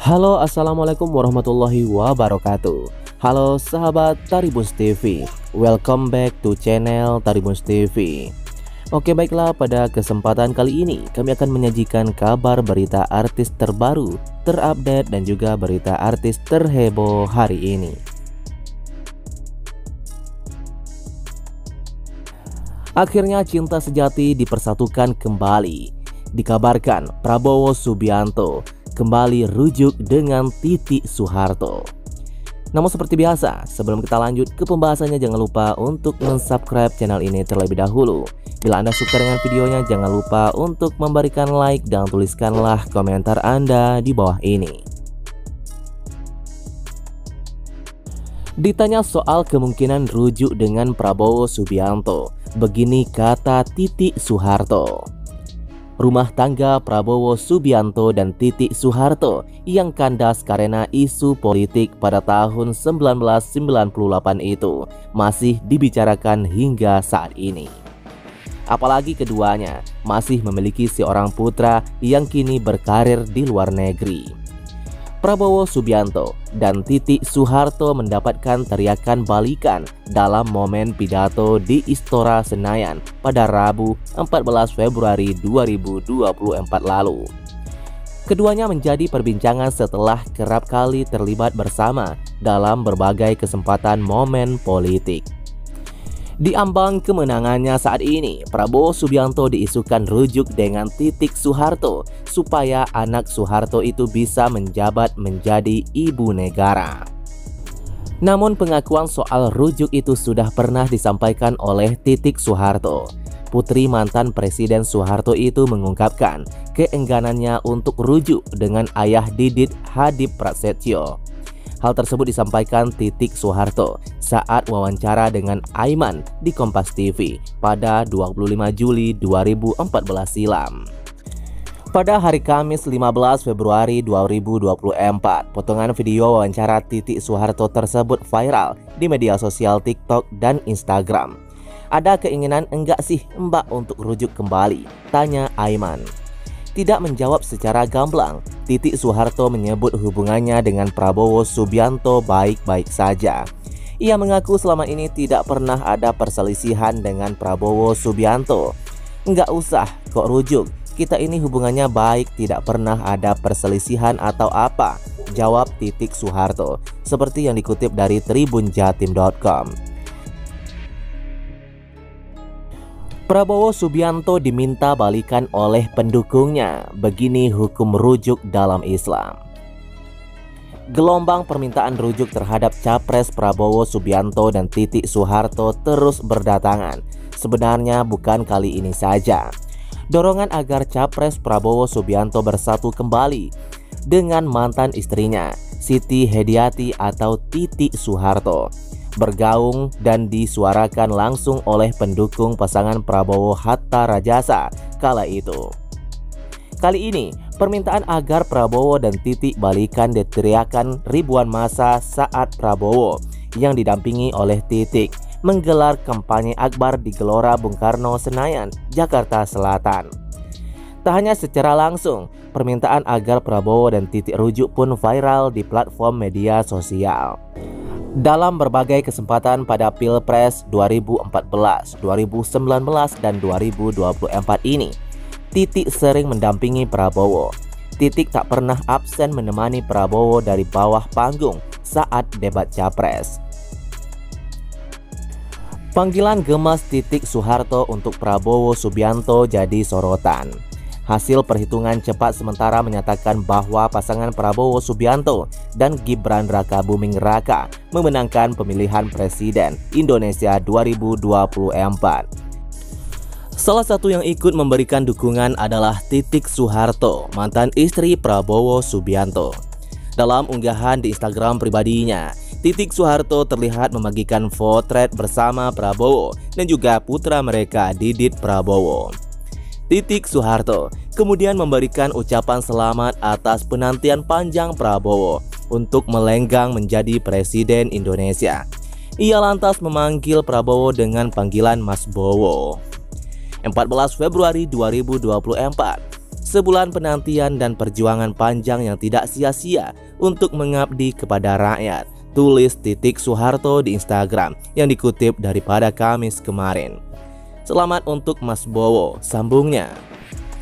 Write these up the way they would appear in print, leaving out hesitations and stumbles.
Halo, assalamualaikum warahmatullahi wabarakatuh. Halo sahabat Tribunnews TV, welcome back to channel Tribunnews TV. Oke, baiklah, pada kesempatan kali ini kami akan menyajikan kabar berita artis terbaru, terupdate dan juga berita artis terheboh hari ini. Akhirnya cinta sejati dipersatukan kembali. Dikabarkan Prabowo Subianto kembali rujuk dengan Titi Soeharto. Namun seperti biasa, sebelum kita lanjut ke pembahasannya, jangan lupa untuk subscribe channel ini terlebih dahulu. Bila Anda suka dengan videonya, jangan lupa untuk memberikan like dan tuliskanlah komentar Anda di bawah ini. Ditanya soal kemungkinan rujuk dengan Prabowo Subianto, begini kata Titi Soeharto. Rumah tangga Prabowo Subianto dan Titi Soeharto yang kandas karena isu politik pada tahun 1998 itu masih dibicarakan hingga saat ini. Apalagi keduanya masih memiliki seorang putra yang kini berkarir di luar negeri. Prabowo Subianto dan Titi Soeharto mendapatkan teriakan balikan dalam momen pidato di Istora Senayan pada Rabu 14 Februari 2024 lalu. Keduanya menjadi perbincangan setelah kerap kali terlibat bersama dalam berbagai kesempatan momen politik. Di ambang kemenangannya saat ini, Prabowo Subianto diisukan rujuk dengan Titi Soeharto supaya anak Soeharto itu bisa menjabat menjadi ibu negara. Namun pengakuan soal rujuk itu sudah pernah disampaikan oleh Titi Soeharto. Putri mantan Presiden Soeharto itu mengungkapkan keengganannya untuk rujuk dengan ayah Didit Hadip Prasetyo. Hal tersebut disampaikan Titi Soeharto saat wawancara dengan Aiman di Kompas TV pada 25 Juli 2014 silam. Pada hari Kamis 15 Februari 2024, potongan video wawancara Titi Soeharto tersebut viral di media sosial TikTok dan Instagram. Ada keinginan enggak sih Mbak untuk rujuk kembali? Tanya Aiman. Tidak menjawab secara gamblang, Titi Soeharto menyebut hubungannya dengan Prabowo Subianto baik-baik saja. Ia mengaku selama ini tidak pernah ada perselisihan dengan Prabowo Subianto. Enggak usah kok rujuk, kita ini hubungannya baik, tidak pernah ada perselisihan atau apa, jawab Titi Soeharto, seperti yang dikutip dari tribunjatim.com. Prabowo Subianto diminta balikan oleh pendukungnya, begini hukum rujuk dalam Islam. Gelombang permintaan rujuk terhadap Capres Prabowo Subianto dan Titi Soeharto terus berdatangan. Sebenarnya bukan kali ini saja. Dorongan agar Capres Prabowo Subianto bersatu kembali dengan mantan istrinya, Siti Hediati atau Titi Soeharto, bergaung dan disuarakan langsung oleh pendukung pasangan Prabowo Hatta Rajasa kala itu. Kali ini, permintaan agar Prabowo dan Titi balikan diteriakan ribuan massa saat Prabowo yang didampingi oleh Titi menggelar kampanye akbar di Gelora Bung Karno Senayan, Jakarta Selatan. Tak hanya secara langsung, permintaan agar Prabowo dan Titi rujuk pun viral di platform media sosial. Dalam berbagai kesempatan pada Pilpres 2014, 2019, dan 2024 ini, Titi sering mendampingi Prabowo. Titi tak pernah absen menemani Prabowo dari bawah panggung saat debat Capres. Panggilan gemas Titi Soeharto untuk Prabowo Subianto jadi sorotan. Hasil perhitungan cepat sementara menyatakan bahwa pasangan Prabowo Subianto dan Gibran Rakabuming Raka memenangkan pemilihan Presiden Indonesia 2024. Salah satu yang ikut memberikan dukungan adalah Titi Soeharto, mantan istri Prabowo Subianto. Dalam unggahan di Instagram pribadinya, Titi Soeharto terlihat membagikan potret bersama Prabowo dan juga putra mereka Didit Prabowo. Titi Soeharto kemudian memberikan ucapan selamat atas penantian panjang Prabowo untuk melenggang menjadi Presiden Indonesia. Ia lantas memanggil Prabowo dengan panggilan Mas Bowo. 14 Februari 2024, Sebulan penantian dan perjuangan panjang yang tidak sia-sia untuk mengabdi kepada rakyat, tulis Titik Soeharto di Instagram yang dikutip daripada Kamis kemarin. Selamat untuk Mas Bowo, sambungnya.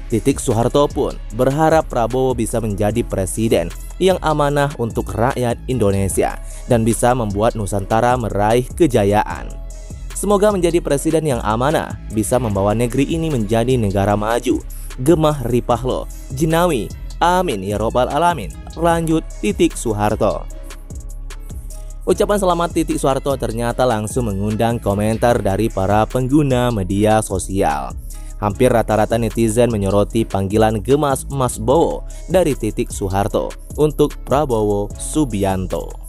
Titik Soeharto pun berharap Prabowo bisa menjadi presiden yang amanah untuk rakyat Indonesia dan bisa membuat Nusantara meraih kejayaan. Semoga menjadi presiden yang amanah, bisa membawa negeri ini menjadi negara maju. Gemah ripah lo, jinawi, amin ya robbal alamin. Lanjut Titik Soeharto. Ucapan selamat Titik Soeharto ternyata langsung mengundang komentar dari para pengguna media sosial. Hampir rata-rata netizen menyoroti panggilan gemas Mas Bowo dari Titik Soeharto untuk Prabowo Subianto.